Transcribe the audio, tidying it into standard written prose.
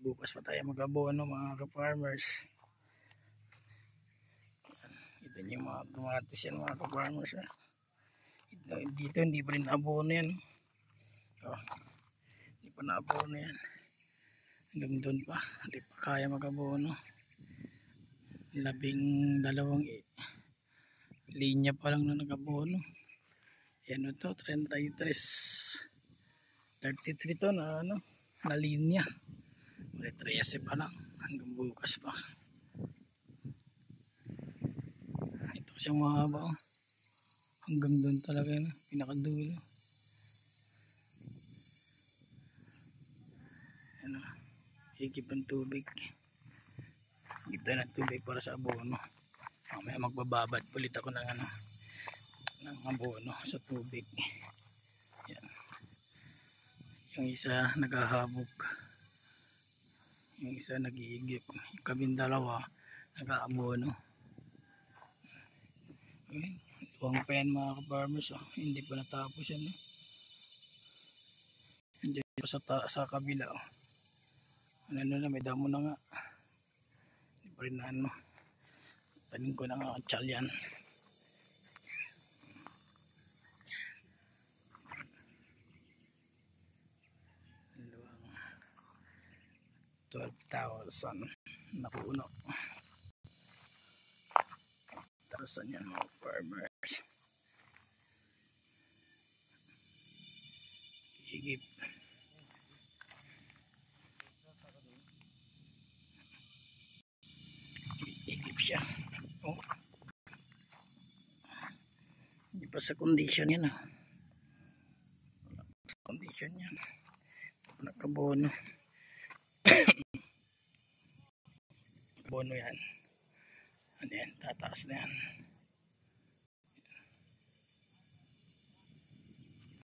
Bukas pa tayo mag-abono mga ka-farmers. Ito yung mga kamatis yan mga ka-farmers. Dito hindi pa rin abono yan. Hindi pa na-abono yan. Hanggang doon pa. Hindi pa kaya mag-abono. 12 linya pa lang na nag-abono. Yan ito, 33 to na na linya. May 13 pa lang hanggang bukas pa. Ito kasi mahaba hanggang doon talaga yun, pinakadulo. Ano, higip ng tubig. Higip tayo ng tubig para sa abono. Mamaya magbababad ulit ako ng ng abono sa tubig. Yan. Yung isa naghahabog, yung isa nag-iigip, yung kaming dalawa nag-aabono. Okay. Tuwang pa yan mga ka-farmers. Hindi pa natapos yan. Hindi pa sa kabila. Ano na, may damo na nga. Hindi pa rin na tanim ko na nga katsal yan. 12,000 na puno. 1,000 yan mga farmers. Higit. Higit siya. Oh. Hindi pa sa condition yan. Wala pa sa condition yan. Nakabono. Bono yan. Ano yan? Tataas na yan.